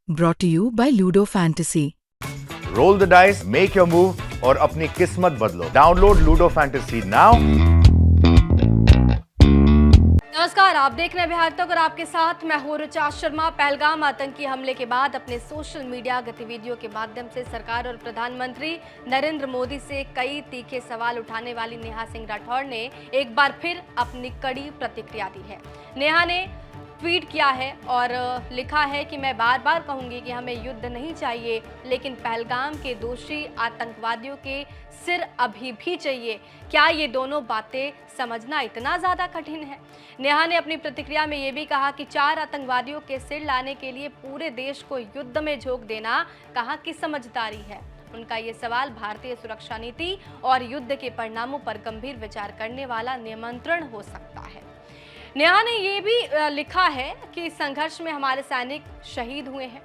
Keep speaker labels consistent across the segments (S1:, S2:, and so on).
S1: Brought to you by Ludo Fantasy.
S2: Roll the dice, make your move और अपनी किस्मत बदलो। Download Ludo Fantasy now.
S3: नमस्कार, आप देख रहे हैं बिहार तक और आपके साथ मैं हूं ऋचा शर्मा। पहलगाम आतंकी हमले के बाद अपने सोशल मीडिया गतिविधियों के माध्यम से सरकार और प्रधानमंत्री नरेंद्र मोदी से कई तीखे सवाल उठाने वाली नेहा सिंह राठौड़ ने एक बार फिर अपनी कड़ी प्रतिक्रिया दी है। नेहा ने ट्वीट किया है और लिखा है कि मैं बार बार कहूंगी कि हमें युद्ध नहीं चाहिए, लेकिन पहलगाम के दोषी आतंकवादियों के सिर अभी भी चाहिए। क्या ये दोनों बातें समझना इतना ज़्यादा कठिन है? नेहा ने अपनी प्रतिक्रिया में ये भी कहा कि 4 आतंकवादियों के सिर लाने के लिए पूरे देश को युद्ध में झोंक देना कहाँ की समझदारी है। उनका ये सवाल भारतीय सुरक्षा नीति और युद्ध के परिणामों पर गंभीर विचार करने वाला निमंत्रण हो सकता है। नेहा ने ये भी लिखा है कि संघर्ष में हमारे सैनिक शहीद हुए हैं,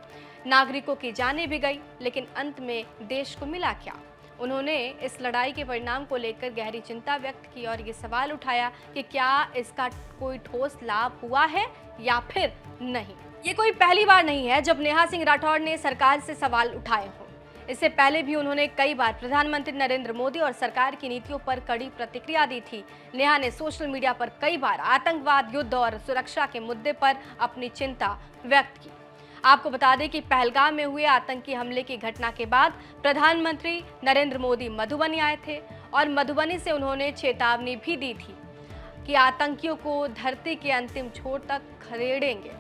S3: नागरिकों की जानें भी गई, लेकिन अंत में देश को मिला क्या? उन्होंने इस लड़ाई के परिणाम को लेकर गहरी चिंता व्यक्त की और ये सवाल उठाया कि क्या इसका कोई ठोस लाभ हुआ है या फिर नहीं। ये कोई पहली बार नहीं है जब नेहा सिंह राठौड़ ने सरकार से सवाल उठाए हों। इससे पहले भी उन्होंने कई बार प्रधानमंत्री नरेंद्र मोदी और सरकार की नीतियों पर कड़ी प्रतिक्रिया दी थी। नेहा ने सोशल मीडिया पर कई बार आतंकवाद, युद्ध और सुरक्षा के मुद्दे पर अपनी चिंता व्यक्त की। आपको बता दें कि पहलगाम में हुए आतंकी हमले की घटना के बाद प्रधानमंत्री नरेंद्र मोदी मधुबनी आए थे और मधुबनी से उन्होंने चेतावनी भी दी थी कि आतंकियों को धरती के अंतिम छोर तक खदेड़ेंगे,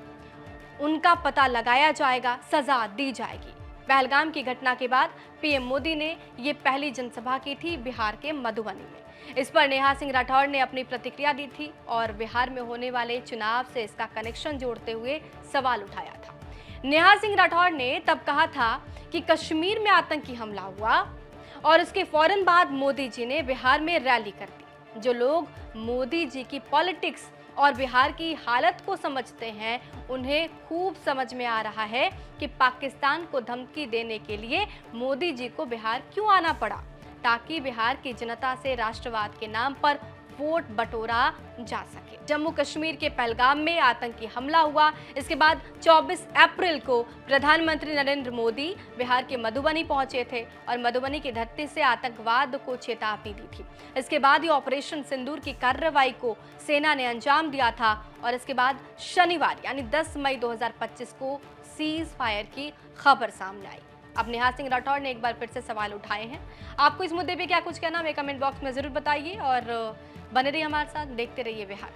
S3: उनका पता लगाया जाएगा, सजा दी जाएगी। पहलगाम की घटना के बाद पीएम मोदी ने ये पहली जनसभा की थी बिहार के मधुबनी में। इस पर नेहा सिंह राठौड़ ने अपनी प्रतिक्रिया दी थी और बिहार में होने वाले चुनाव से इसका कनेक्शन जोड़ते हुए सवाल उठाया था। नेहा सिंह राठौड़ ने तब कहा था कि कश्मीर में आतंकी हमला हुआ और उसके फौरन बाद मोदी जी ने बिहार में रैली कर दी। जो लोग मोदी जी की पॉलिटिक्स और बिहार की हालत को समझते हैं, उन्हें खूब समझ में आ रहा है कि पाकिस्तान को धमकी देने के लिए मोदी जी को बिहार क्यों आना पड़ा, ताकि बिहार की जनता से राष्ट्रवाद के नाम पर वोट बटोरा जा सके। जम्मू कश्मीर के पहलगाम में आतंकी हमला हुआ। इसके बाद 24 अप्रैल को प्रधानमंत्री नरेंद्र मोदी बिहार के मधुबनी पहुंचे थे और मधुबनी की धरती से आतंकवाद को चेतावनी दी थी। इसके बाद ही ऑपरेशन सिंदूर की कार्रवाई को सेना ने अंजाम दिया था और इसके बाद शनिवार यानी 10 मई 2025 को सीज फायर की खबर सामने आई। अब नेहा सिंह राठौड़ ने एक बार फिर से सवाल उठाए हैं। आपको इस मुद्दे पे क्या कुछ कहना है, कमेंट बॉक्स में जरूर बताइए और बने रहिए हमारे साथ, देखते रहिए बिहार।